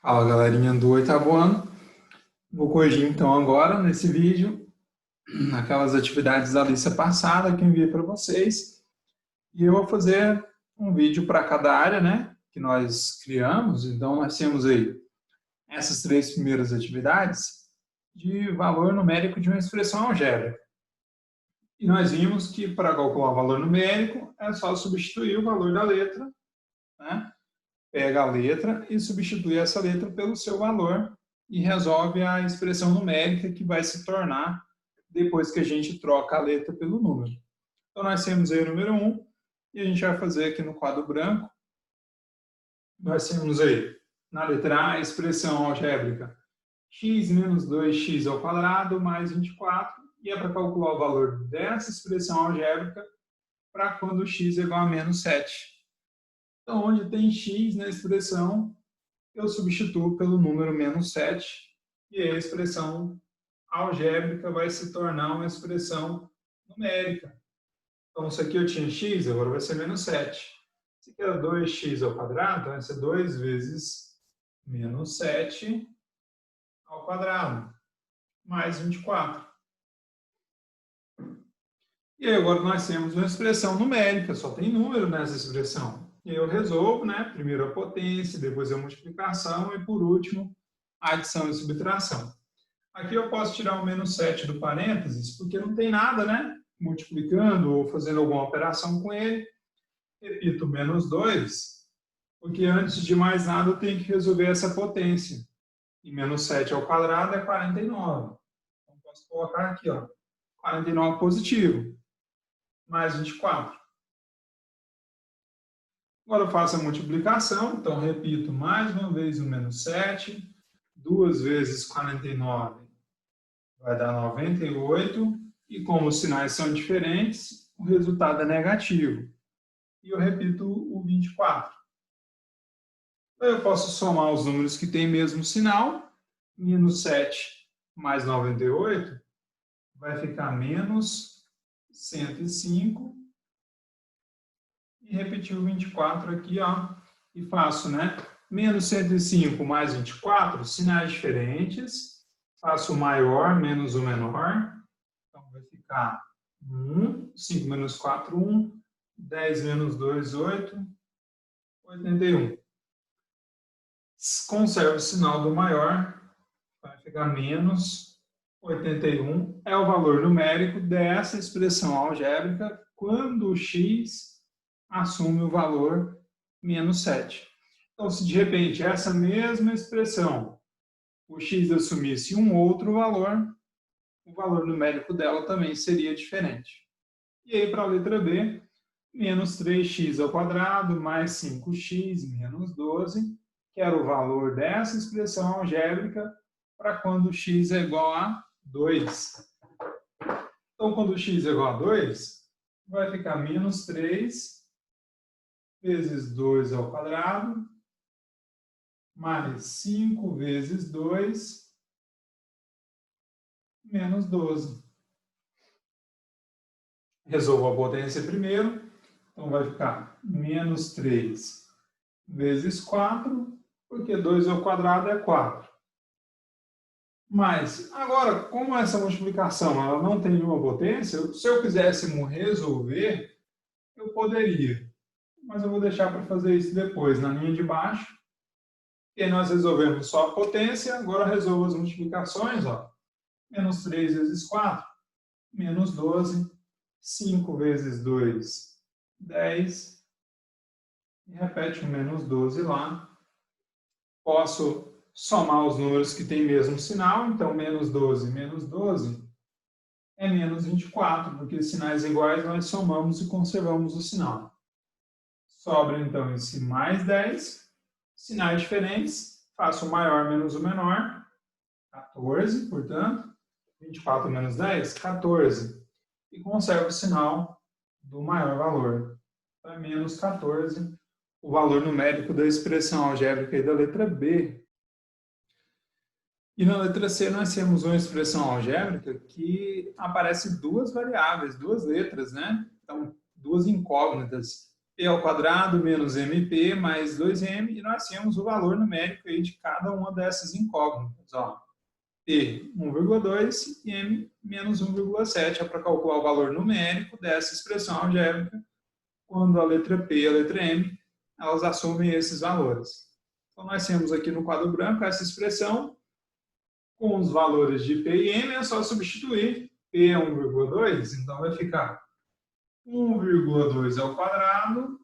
Fala galerinha do oitavo ano, vou corrigir então agora nesse vídeo aquelas atividades da lista passada que eu enviei para vocês e eu vou fazer um vídeo para cada área, né, que nós criamos. Então nós temos aí essas três primeiras atividades de valor numérico de uma expressão algébrica. E nós vimos que para calcular o valor numérico é só substituir o valor da letra, né? Pega a letra e substitui essa letra pelo seu valor e resolve a expressão numérica que vai se tornar depois que a gente troca a letra pelo número. Então, nós temos aí o número 1 e a gente vai fazer aqui no quadro branco. Nós temos aí, na letra A, a expressão algébrica x menos 2x ao quadrado mais 24, e é para calcular o valor dessa expressão algébrica para quando x é igual a menos 7. Então, onde tem x na expressão, eu substituo pelo número menos 7, e aí a expressão algébrica vai se tornar uma expressão numérica. Então, isso aqui eu tinha x, agora vai ser menos 7. Isso aqui era 2x ao quadrado, então vai ser 2 vezes menos 7 ao quadrado, mais 24. E aí agora nós temos uma expressão numérica, só tem número nessa expressão. E eu resolvo, né? Primeiro a potência, depois a multiplicação e, por último, a adição e subtração. Aqui eu posso tirar o menos 7 do parênteses, porque não tem nada, né? Multiplicando ou fazendo alguma operação com ele. Repito, menos 2, porque antes de mais nada eu tenho que resolver essa potência. E menos 7 ao quadrado é 49. Então, posso colocar aqui, ó, 49 positivo, mais 24. Agora eu faço a multiplicação, então repito mais uma vez o menos 7, 2 vezes 49 vai dar 98, e como os sinais são diferentes, o resultado é negativo. E eu repito o 24. Então eu posso somar os números que têm mesmo sinal, menos 7 mais 98 vai ficar menos 105, e repetir o 24 aqui, ó, e faço, né? Menos 105 mais 24, sinais diferentes. Faço o maior menos o menor. Então, vai ficar 1, 5 menos 4, 1, 10 menos 2, 8, 81. Conservo o sinal do maior, vai ficar menos 81. É o valor numérico dessa expressão algébrica quando o x assume o valor menos 7. Então, se de repente essa mesma expressão, o x assumisse um outro valor, o valor numérico dela também seria diferente. E aí, para a letra B, menos 3x ao quadrado mais 5x menos 12, que era o valor dessa expressão algébrica para quando x é igual a 2. Então, quando x é igual a 2, vai ficar menos 3 vezes 2 ao quadrado, mais 5 vezes 2, menos 12. Resolvo a potência primeiro, então vai ficar menos 3 vezes 4, porque 2 ao quadrado é 4. Mas, agora, como essa multiplicação ela não tem nenhuma potência, se eu quisesse resolver, eu poderia. Mas eu vou deixar para fazer isso depois, na linha de baixo. E aí nós resolvemos só a potência, agora resolvo as multiplicações, ó. Menos 3 vezes 4, menos 12, 5 vezes 2, 10, e repete o menos 12 lá. Posso somar os números que têm mesmo sinal, então menos 12 é menos 24, porque sinais iguais nós somamos e conservamos o sinal. Sobra então esse mais 10, sinais diferentes, faço o maior menos o menor, 14, portanto, 24 menos 10, 14, e conservo o sinal do maior valor, para menos 14, o valor numérico da expressão algébrica da letra B. E na letra C nós temos uma expressão algébrica que aparece duas variáveis, duas letras, né? Então, duas incógnitas. P ao quadrado menos MP mais 2M, e nós temos o valor numérico aí de cada uma dessas incógnitas. Ó. P 1,2 e M menos 1,7 é para calcular o valor numérico dessa expressão algébrica, quando a letra P e a letra M elas assumem esses valores. Então, nós temos aqui no quadro branco essa expressão com os valores de P e M, é só substituir. P é 1,2, então vai ficar 1,2 ao quadrado,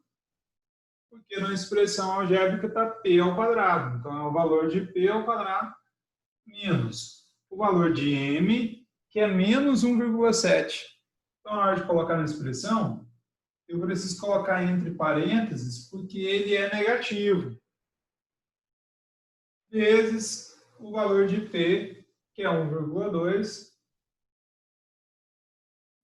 porque na expressão algébrica está P ao quadrado. Então, é o valor de P ao quadrado menos o valor de M, que é menos 1,7. Então, na hora de colocar na expressão, eu preciso colocar entre parênteses, porque ele é negativo, vezes o valor de P, que é 1,2,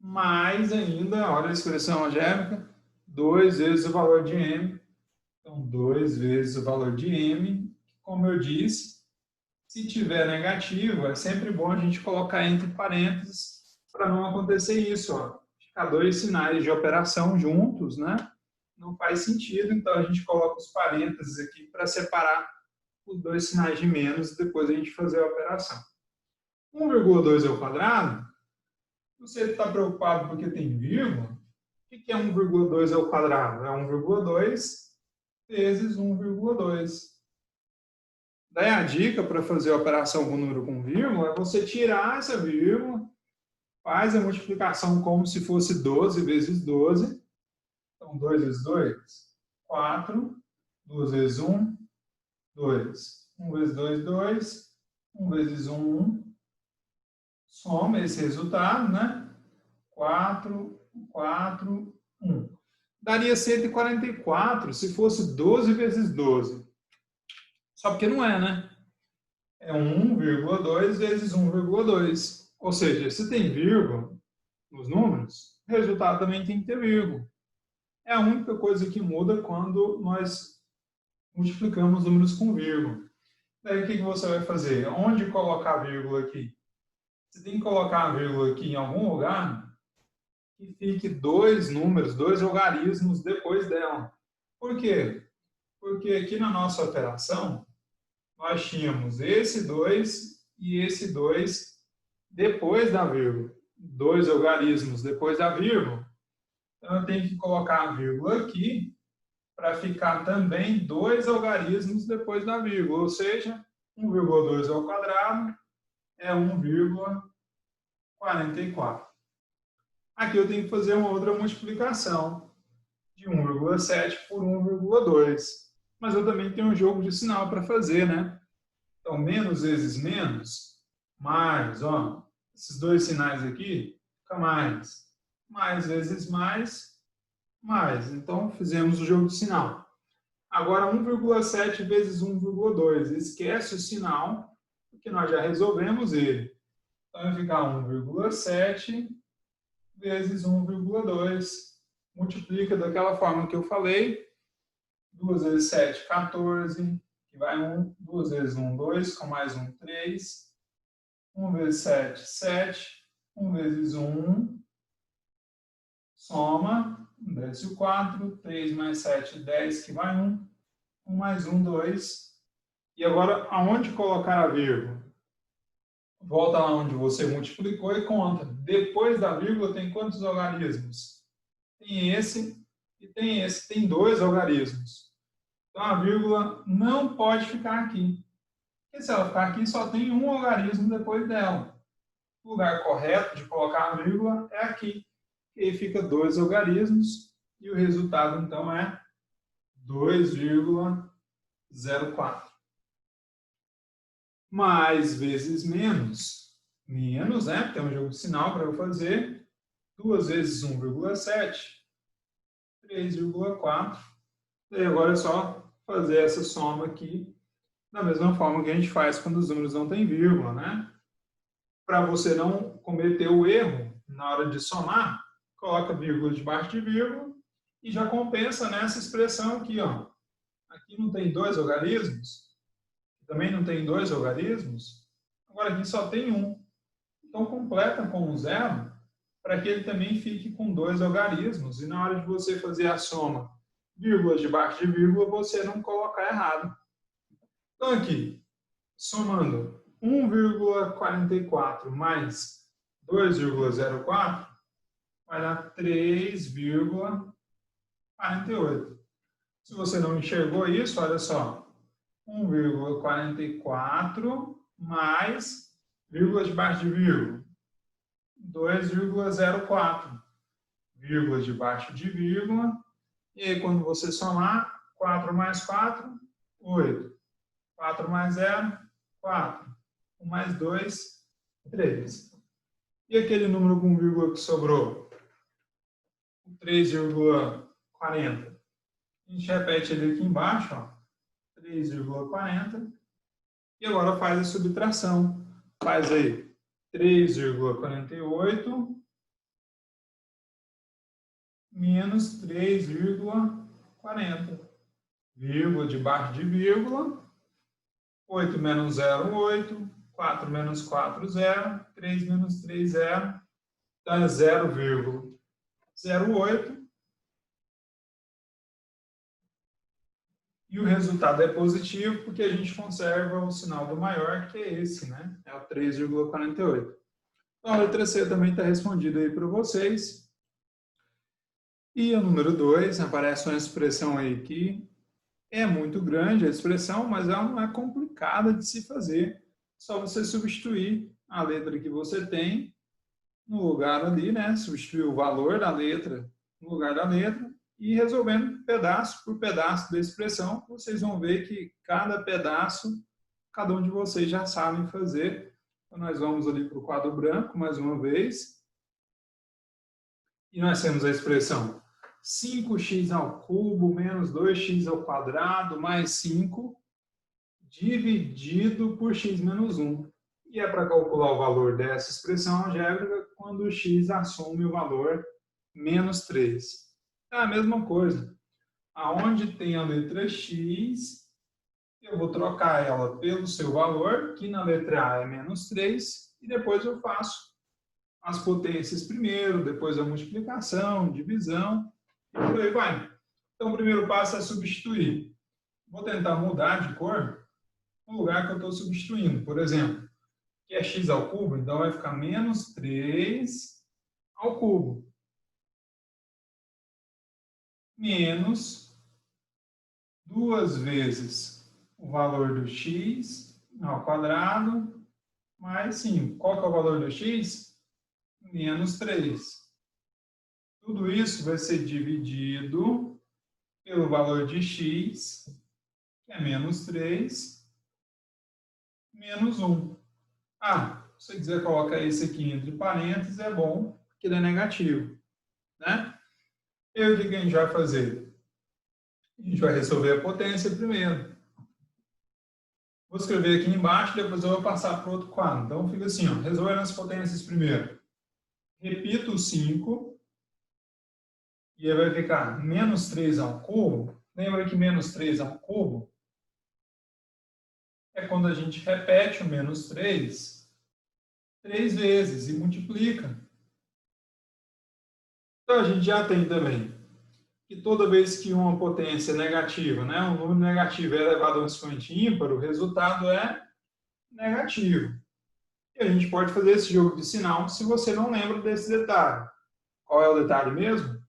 mais ainda, olha a expressão algébrica, 2 vezes o valor de M. Então, 2 vezes o valor de M, como eu disse, se tiver negativo, é sempre bom a gente colocar entre parênteses para não acontecer isso. Ó. Ficar dois sinais de operação juntos, né? Não faz sentido, então a gente coloca os parênteses aqui para separar os dois sinais de menos e depois a gente fazer a operação. 1,2 ao quadrado, você está preocupado porque tem vírgula, o que é 1,2 ao quadrado? É 1,2 vezes 1,2. Daí a dica para fazer a operação com número com vírgula é você tirar essa vírgula, faz a multiplicação como se fosse 12 vezes 12. Então, 2 vezes 2, 4. 2 vezes 1, 2. 1 vezes 2, 2. 1 vezes 1, 1. Soma esse resultado, né? 4, 4, 1. Daria 144 se fosse 12 vezes 12. Só porque não é, né? É 1,2 vezes 1,2. Ou seja, se tem vírgula nos números, o resultado também tem que ter vírgula. É a única coisa que muda quando nós multiplicamos números com vírgula. Daí o que você vai fazer? Onde colocar a vírgula aqui? Você tem que colocar a vírgula aqui em algum lugar que fique dois números, dois logaritmos depois dela. Por quê? Porque aqui na nossa operação, nós tínhamos esse 2 e esse 2 depois da vírgula. Dois logaritmos depois da vírgula. Então, eu tenho que colocar a vírgula aqui para ficar também dois logaritmos depois da vírgula. Ou seja, 1,2 ao quadrado é 1,44. Aqui eu tenho que fazer uma outra multiplicação de 1,7 por 1,2. Mas eu também tenho um jogo de sinal para fazer, né? Então, menos vezes menos, mais, ó, esses dois sinais aqui, fica mais. Mais vezes mais, mais. Então, fizemos o jogo de sinal. Agora, 1,7 vezes 1,2. Esquece o sinal, porque nós já resolvemos ele. Então, vai ficar 1,7 vezes 1,2. Multiplica daquela forma que eu falei. 2 vezes 7, 14. Que vai 1. 2 vezes 1, 2. Com mais 1, 3. 1 vezes 7, 7. 1 vezes 1, soma. Desce o 4. 3 mais 7, 10. Que vai 1. 1 mais 1, 2. E agora, aonde colocar a vírgula? Volta lá onde você multiplicou e conta. Depois da vírgula tem quantos logaritmos? Tem esse e tem esse. Tem dois logaritmos. Então, a vírgula não pode ficar aqui. Porque se ela ficar aqui, só tem um logaritmo depois dela. O lugar correto de colocar a vírgula é aqui. E aí fica dois logaritmos. E o resultado, então, é 2,04. Mais vezes menos. Menos, né? Tem um jogo de sinal para eu fazer. 2 vezes 1,7. 3,4. E agora é só fazer essa soma aqui da mesma forma que a gente faz quando os números não têm vírgula, né? Para você não cometer o erro na hora de somar, coloca vírgula debaixo de vírgula e já compensa nessa expressão aqui, ó. Aqui não tem dois logaritmos, também não tem dois logaritmos, agora aqui só tem um. Então completa com um zero para que ele também fique com dois logaritmos. E na hora de você fazer a soma vírgulas debaixo de vírgula, você não colocar errado. Então, aqui, somando 1,44 mais 2,04, vai dar 3,48. Se você não enxergou isso, olha só. 1,44 mais vírgula debaixo de vírgula. 2,04. Vírgula debaixo de vírgula. E aí, quando você somar, 4 mais 4, 8. 4 mais 0, 4. 1 mais 2, 3. E aquele número com vírgula que sobrou? 3,40. A gente repete ele aqui embaixo, ó. 3,40. E agora faz a subtração. Faz aí 3,48 menos 3,40. Vírgula debaixo de vírgula. 8 menos 0, 8. 4 menos 4, 0. 3 menos 3, 0. Dá 0,08. E o resultado é positivo porque a gente conserva o sinal do maior, que é esse, né? É o 3,48. Então, a letra C também está respondida aí para vocês. E o número 2, aparece uma expressão aí que é muito grande a expressão, mas ela não é complicada de se fazer. Só você substituir a letra que você tem no lugar ali, né? Substituir o valor da letra no lugar da letra e resolvendo pedaço por pedaço da expressão, vocês vão ver que cada pedaço, cada um de vocês já sabem fazer. Então, nós vamos ali para o quadro branco, mais uma vez. E nós temos a expressão 5x ao cubo menos 2x ao quadrado mais 5 dividido por x menos 1. E é para calcular o valor dessa expressão algébrica quando o x assume o valor menos 3. É a mesma coisa. Aonde tem a letra x, eu vou trocar ela pelo seu valor, que na letra A é menos 3, e depois eu faço as potências primeiro, depois a multiplicação, divisão, e por aí vai. Então, o primeiro passo é substituir. Vou tentar mudar de cor no lugar que eu estou substituindo. Por exemplo, que é x ao cubo, então vai ficar menos 3 ao cubo. Menos 2 vezes o valor do x ao quadrado mais 5. Qual que é o valor do x? Menos 3. Tudo isso vai ser dividido pelo valor de x, que é menos 3, menos 1. Se você quiser colocar esse aqui entre parênteses, é bom, porque ele é negativo, né? E aí, o que a gente vai fazer? A gente vai resolver a potência primeiro. Vou escrever aqui embaixo, depois eu vou passar para o outro quadro. Então, fica assim, ó, resolvendo as potências primeiro. Repito o 5, e aí vai ficar menos 3 ao cubo. Lembra que menos 3 ao cubo é quando a gente repete o menos 3 vezes e multiplica. Então, a gente já tem também que toda vez que uma potência é negativa, né, um número negativo é elevado a um expoente ímpar, o resultado é negativo. E a gente pode fazer esse jogo de sinal se você não lembra desse detalhe. Qual é o detalhe mesmo?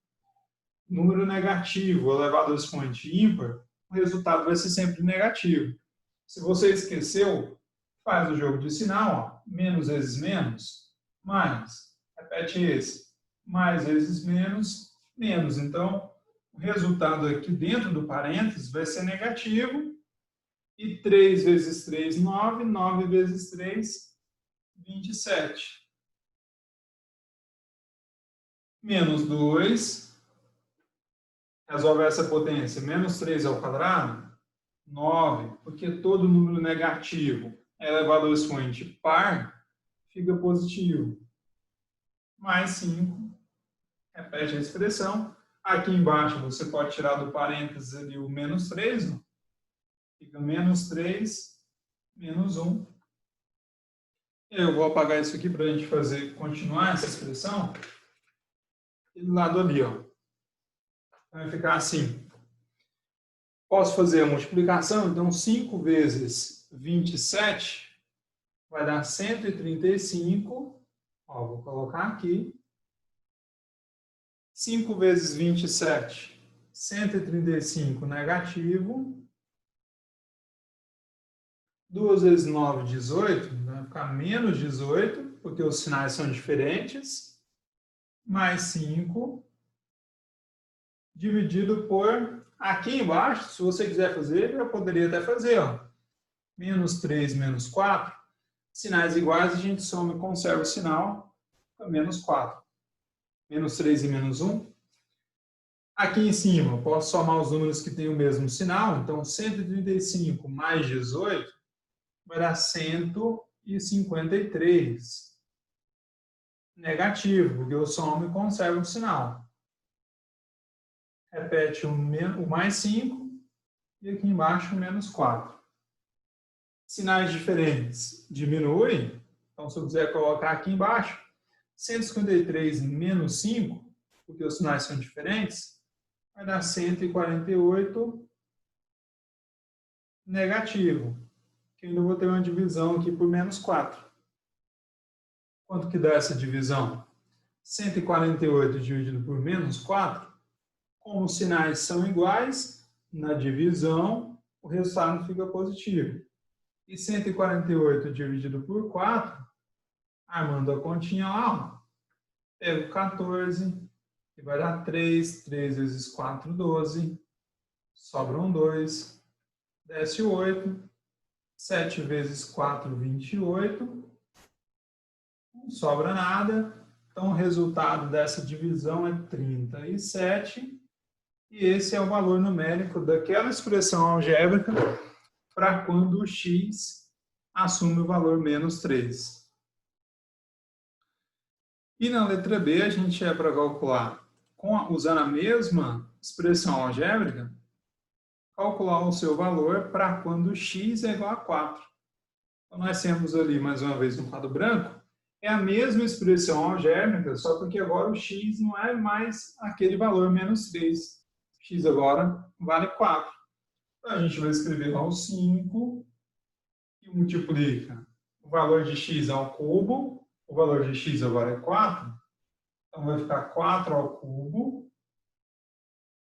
Número negativo elevado ao expoente ímpar, o resultado vai ser sempre negativo. Se você esqueceu, faz o jogo de sinal, ó, menos vezes menos, mais, repete esse, mais vezes menos, menos. Então, o resultado aqui dentro do parênteses vai ser negativo, e 3 vezes 3, 9, 9 vezes 3, 27. Menos 2, resolve essa potência, menos 3 ao quadrado, 9, porque todo número negativo é elevado ao expoente par, fica positivo. Mais 5, repete a expressão. Aqui embaixo você pode tirar do parênteses ali o menos 3, ó. Fica menos 3, menos 1. Eu vou apagar isso aqui para a gente continuar essa expressão. E do lado ali, ó, vai ficar assim. Posso fazer a multiplicação, então 5 vezes 27 vai dar 135. Ó, vou colocar aqui. 5 vezes 27, 135 negativo. 2 vezes 9, 18, vai ficar menos 18, porque os sinais são diferentes. Mais 5, dividido por... Aqui embaixo, se você quiser fazer, eu poderia até fazer, ó. Menos 3, menos 4. Sinais iguais, a gente soma e conserva o sinal para menos 4. Menos 3 e menos 1. Aqui em cima, eu posso somar os números que têm o mesmo sinal. Então, 135 mais 18 vai dar 153. Negativo, porque eu somo e conservo o sinal. Repete o mais 5 e aqui embaixo o menos 4. Sinais diferentes diminuem. Então, se eu quiser colocar aqui embaixo, 153 menos 5, porque os sinais são diferentes, vai dar 148 negativo. Que ainda vou ter uma divisão aqui por menos 4. Quanto que dá essa divisão? 148 dividido por menos 4. Como os sinais são iguais, na divisão, o resultado fica positivo. E 148 dividido por 4, armando a continha lá, pego 14, que vai dar 3. 3 vezes 4, 12. Sobram 2. Desce 8. 7 vezes 4, 28. Não sobra nada. Então, o resultado dessa divisão é 37. E esse é o valor numérico daquela expressão algébrica para quando o x assume o valor menos 3. E na letra B, a gente é para calcular, usando a mesma expressão algébrica, calcular o seu valor para quando x é igual a 4. Então, nós temos ali, mais uma vez, no quadro branco, é a mesma expressão algébrica, só porque agora o x não é mais aquele valor menos 3. X agora vale 4. Então, a gente vai escrever lá o 5 e multiplica o valor de x ao cubo. O valor de x agora é 4. Então, vai ficar 4 ao cubo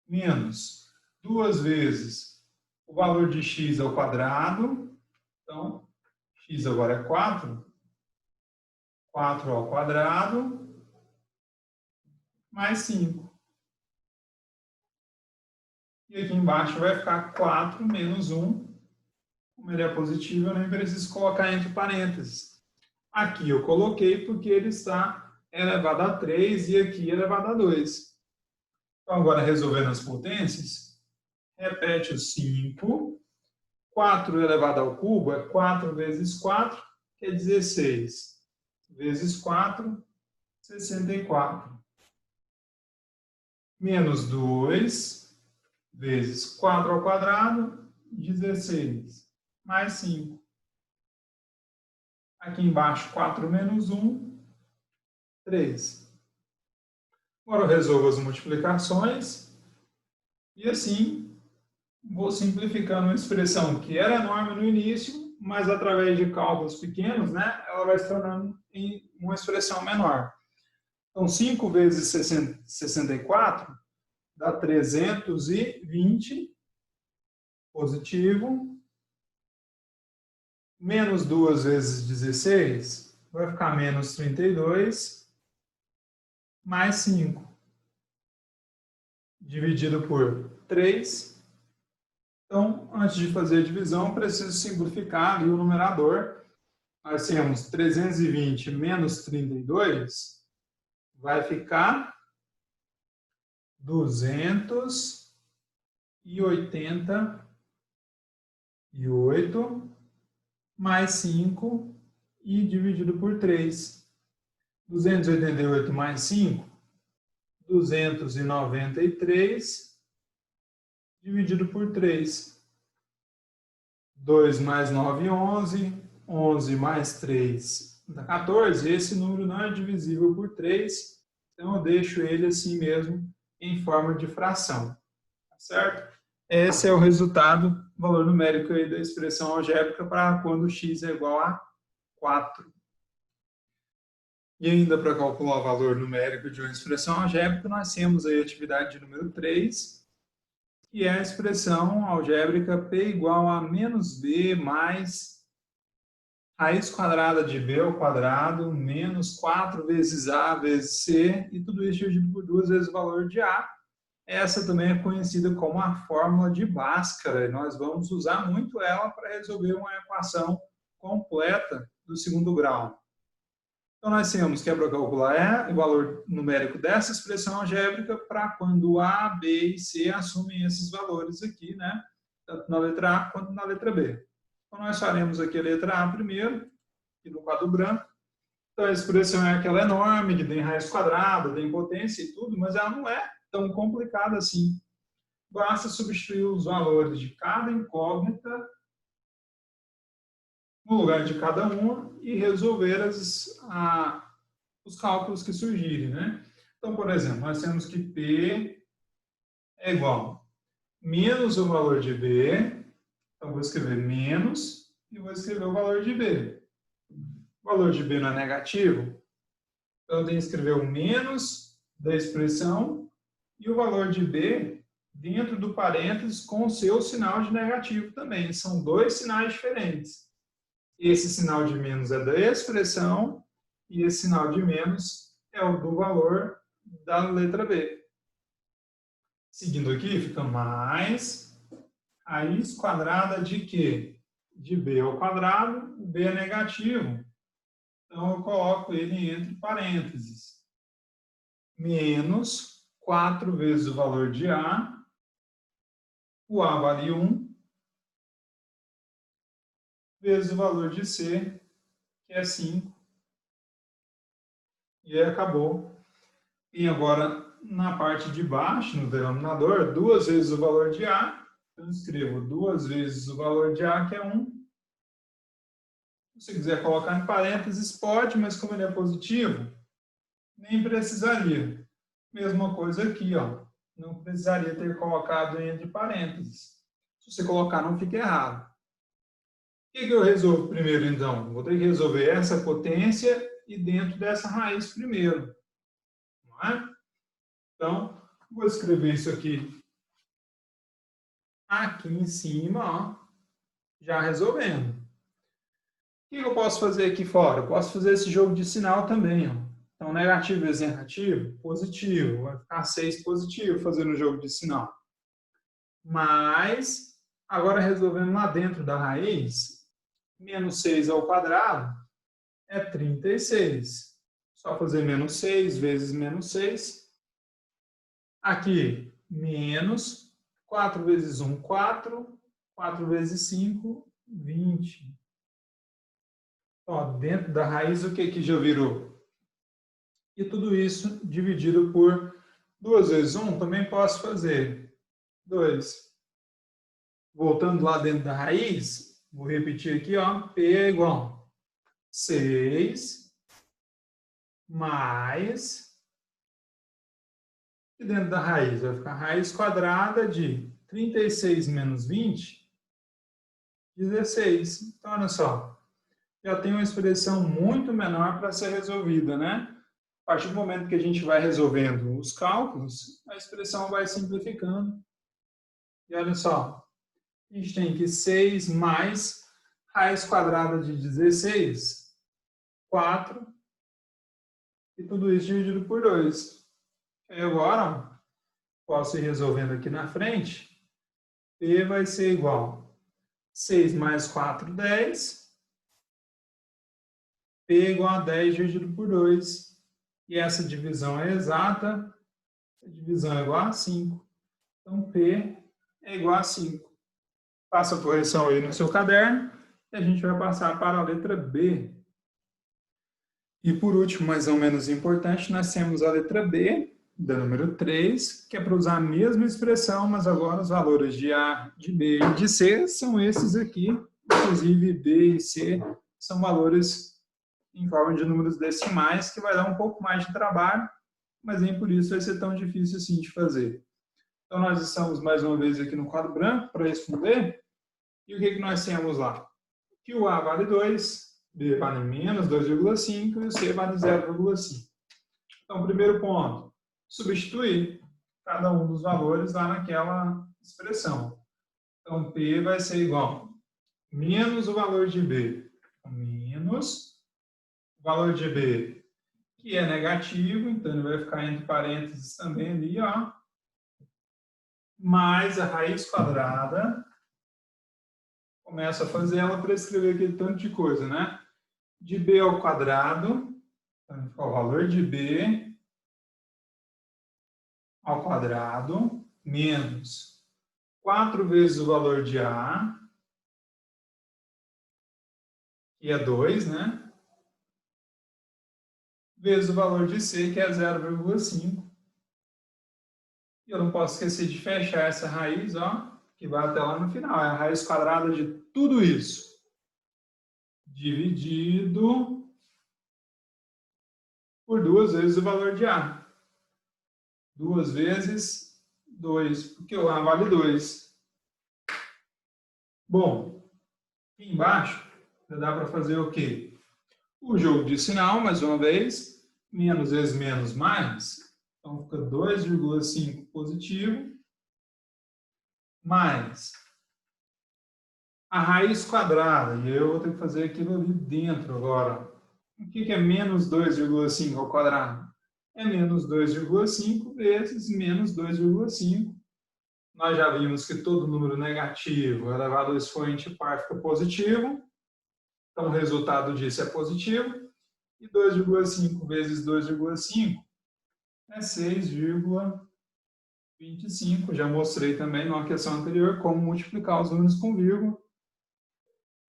menos 2 vezes o valor de x ao quadrado. Então, x agora é 4. 4 ao quadrado mais 5. E aqui embaixo vai ficar 4 menos 1. Como ele é positivo, eu nem preciso colocar entre parênteses. Aqui eu coloquei porque ele está elevado a 3 e aqui elevado a 2. Então, agora resolvendo as potências, repete o 5. 4 elevado ao cubo é 4 vezes 4, que é 16. Vezes 4, 64. Menos 2 vezes 4 ao quadrado, 16. Mais 5. Aqui embaixo, 4 menos 1, 3. Agora eu resolvo as multiplicações. E assim, vou simplificando uma expressão que era enorme no início, mas através de cálculos pequenos, né, ela vai se tornando em uma expressão menor. Então, 5 vezes 64 dá 320, positivo. Menos 2 vezes 16 vai ficar menos 32, mais 5, dividido por 3. Então, antes de fazer a divisão, preciso simplificar ali o numerador. Nós temos 320 menos 32, vai ficar 288 mais 5 e dividido por 3. 288 mais 5, 293 dividido por 3. 2 mais 9, 11. 11 mais 3 dá 14. Esse número não é divisível por 3, então eu deixo ele assim mesmo em forma de fração. Tá certo? esse é o resultado, valor numérico aí da expressão algébrica para quando x é igual a 4. E ainda para calcular o valor numérico de uma expressão algébrica, nós temos aí a atividade de número 3, que é a expressão algébrica p igual a menos b mais raiz quadrada de b ao quadrado menos 4 vezes a vezes c, e tudo isso dividido por 2 vezes o valor de a. Essa também é conhecida como a fórmula de Bhaskara, e nós vamos usar muito ela para resolver uma equação completa do segundo grau. Então, nós temos que é para calcular o valor numérico dessa expressão algébrica para quando A, B e C assumem esses valores aqui, né? Tanto na letra A quanto na letra B. Então, nós faremos aqui a letra A primeiro, aqui no quadro branco. Então, a expressão é aquela enorme, que tem raiz quadrada, tem potência e tudo, mas ela não é tão complicada assim. Basta substituir os valores de cada incógnita no lugar de cada uma e resolver os cálculos que surgirem, né? Então, por exemplo, nós temos que P é igual a menos o valor de B, então vou escrever menos e vou escrever o valor de B. O valor de B não é negativo, então eu tenho que escrever o menos da expressão e o valor de B dentro do parênteses com o seu sinal de negativo também. São dois sinais diferentes. Esse sinal de menos é da expressão e esse sinal de menos é o do valor da letra B. Seguindo aqui, fica mais raiz quadrada de quê? De B ao quadrado, o B é negativo. Então, eu coloco ele entre parênteses. Menos 4 vezes o valor de A. O A vale 1. Vezes o valor de C, que é 5. E aí acabou. E agora, na parte de baixo, no denominador, 2 vezes o valor de A. Então, eu escrevo 2 vezes o valor de A, que é 1. Se você quiser colocar em parênteses, pode, mas como ele é positivo, nem precisaria. Mesma coisa aqui, ó. Não precisaria ter colocado entre parênteses. Se você colocar, não fica errado. O que eu resolvo primeiro, então? Vou ter que resolver essa potência e dentro dessa raiz primeiro. Não é? Então, vou escrever isso aqui em cima, ó, já resolvendo. O que eu posso fazer aqui fora? Eu posso fazer esse jogo de sinal também, ó. Então, negativo vezes negativo, positivo. Vai ficar 6 positivo fazendo o jogo de sinal. Mas, agora resolvendo lá dentro da raiz, menos 6 ao quadrado é 36. Só fazer menos 6 vezes menos 6. Aqui, menos 4 vezes 1, 4. 4 vezes 5, 20. Ó, dentro da raiz, o que já virou? E tudo isso dividido por 2 vezes 1, também posso fazer 2. Voltando lá dentro da raiz, vou repetir aqui, ó, P é igual a 6 mais, e dentro da raiz vai ficar raiz quadrada de 36 menos 20, 16. Então, olha só, já tem uma expressão muito menor para ser resolvida, né? A partir do momento que a gente vai resolvendo os cálculos, a expressão vai simplificando. E olha só, a gente tem que 6 mais raiz quadrada de 16, 4, e tudo isso dividido por 2. E agora, posso ir resolvendo aqui na frente. P vai ser igual a 6 mais 4, 10. P é igual a 10 dividido por 2. E essa divisão é exata. A divisão é igual a 5. Então, P é igual a 5. Faça a correção aí no seu caderno. E a gente vai passar para a letra B. E por último, mas não menos importante, nós temos a letra B, da número 3, que é para usar a mesma expressão, mas agora os valores de A, de B e de C são esses aqui. Inclusive, B e C são valores em forma de números decimais, que vai dar um pouco mais de trabalho, mas nem por isso vai ser tão difícil assim de fazer. Então, nós estamos mais uma vez aqui no quadro branco para responder. E o que nós temos lá? Que o A vale 2, B vale menos 2,5 e o C vale 0,5. Então, primeiro ponto, substituir cada um dos valores lá naquela expressão. Então, P vai ser igual a menos o valor de B, menos o valor de B, que é negativo, então ele vai ficar entre parênteses também ali, ó, mais a raiz quadrada. Começa a fazer ela para escrever aquele tanto de coisa, né? De B ao quadrado, então fica o valor de B ao quadrado, menos 4 vezes o valor de A, que é 2, né? Vezes o valor de C, que é 0,5. E eu não posso esquecer de fechar essa raiz, ó, que vai até lá no final. É a raiz quadrada de tudo isso, dividido por 2 vezes o valor de A. 2 vezes 2, porque o A vale 2. Bom, aqui embaixo, já dá para fazer o quê? O jogo de sinal, mais uma vez, menos vezes menos mais, então fica 2,5 positivo, mais a raiz quadrada, e eu vou ter que fazer aquilo ali dentro agora. O que é menos 2,5 ao quadrado? É menos 2,5 vezes menos 2,5. Nós já vimos que todo número negativo elevado ao expoente par fica positivo. Então, o resultado disso é positivo. E 2,5 vezes 2,5 é 6,25. Já mostrei também numa questão anterior como multiplicar os números com vírgula.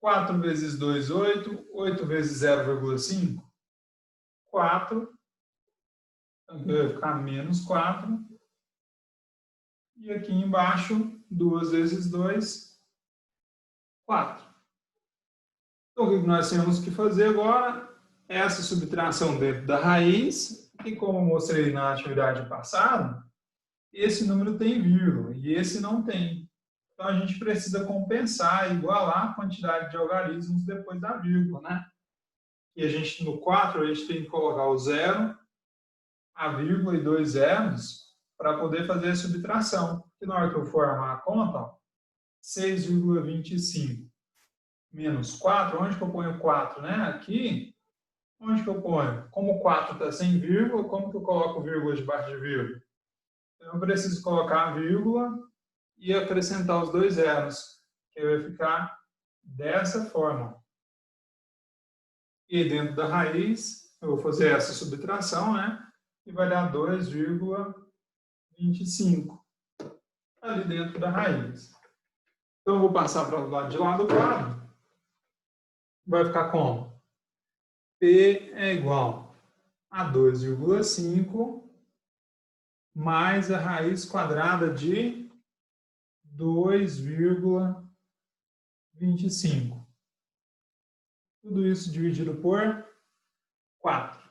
4 vezes 2, 8. 8 vezes 0,5, 4. Então, vai ficar menos 4. E aqui embaixo, 2 vezes 2, 4. Então, o que nós temos que fazer agora? Essa subtração dentro da raiz, e como eu mostrei na atividade passada, esse número tem vírgula e esse não tem. Então, a gente precisa compensar, igualar a quantidade de algarismos depois da vírgula, né? E a gente, no 4, a gente tem que colocar o 0, a vírgula e 2 zeros para poder fazer a subtração. E na hora que eu for armar a conta, 6,25 menos 4, onde que eu ponho 4, né? Aqui, onde que eu ponho? Como o 4 está sem vírgula, como que eu coloco vírgula debaixo de vírgula? Então, eu preciso colocar a vírgula e acrescentar os 2 zeros, que vai ficar dessa forma. E dentro da raiz, eu vou fazer essa subtração, né? E vai dar 2,25 ali dentro da raiz. Então, eu vou passar para o lado de lá do quadro. Vai ficar como? P é igual a 2,5 mais a raiz quadrada de 2,25. Tudo isso dividido por 4.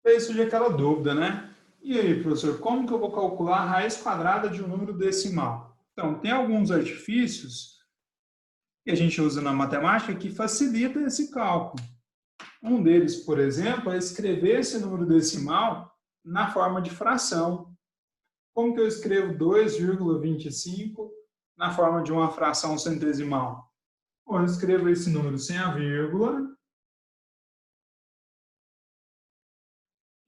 Daí surge aquela dúvida, né? E aí, professor, como que eu vou calcular a raiz quadrada de um número decimal? Então, tem alguns artifícios que a gente usa na matemática que facilita esse cálculo. Um deles, por exemplo, é escrever esse número decimal na forma de fração. Como que eu escrevo 2,25 na forma de uma fração centesimal? Bom, eu escrevo esse número sem a vírgula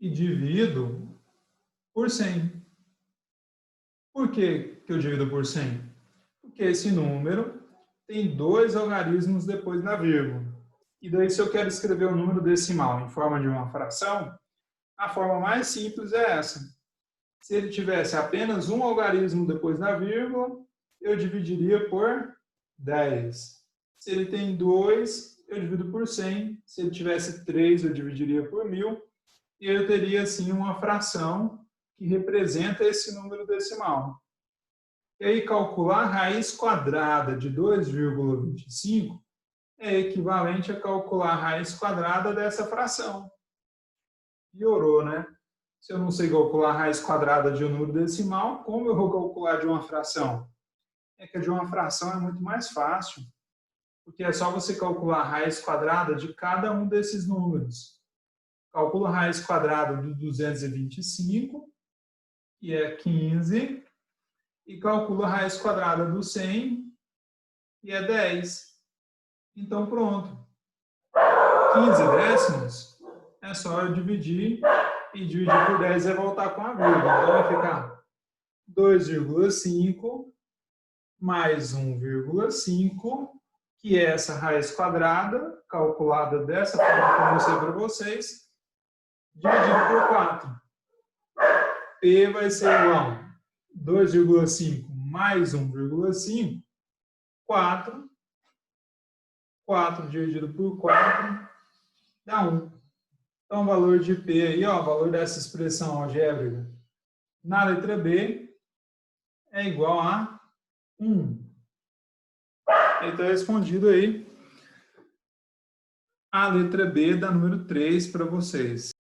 e divido por 100. Por que eu divido por 100? Porque esse número tem 2 algarismos depois da vírgula. E daí, se eu quero escrever o número decimal em forma de uma fração, a forma mais simples é essa. Se ele tivesse apenas um algarismo depois da vírgula, eu dividiria por 10. Se ele tem 2, eu divido por 100. Se ele tivesse 3, eu dividiria por 1000. E eu teria, assim, uma fração que representa esse número decimal. E aí, calcular a raiz quadrada de 2,25 é equivalente a calcular a raiz quadrada dessa fração. Piorou, né? Se eu não sei calcular a raiz quadrada de um número decimal, como eu vou calcular de uma fração? É que a de uma fração é muito mais fácil, porque é só você calcular a raiz quadrada de cada um desses números. Calcula a raiz quadrada do 225, que é 15, e calcula a raiz quadrada do 100, que é 10. Então, pronto. 15 décimos é só eu dividir, e dividir por 10 é voltar com a vírgula. Então, vai ficar 2,5 mais 1,5, que é essa raiz quadrada, calculada dessa forma que eu mostrei para vocês, dividido por 4. P vai ser igual a 2,5 mais 1,5, 4. 4 dividido por 4 dá 1. Então, o valor de P aí, ó, o valor dessa expressão algébrica na letra B é igual a 1. Então, respondido aí a letra B da número 3 para vocês.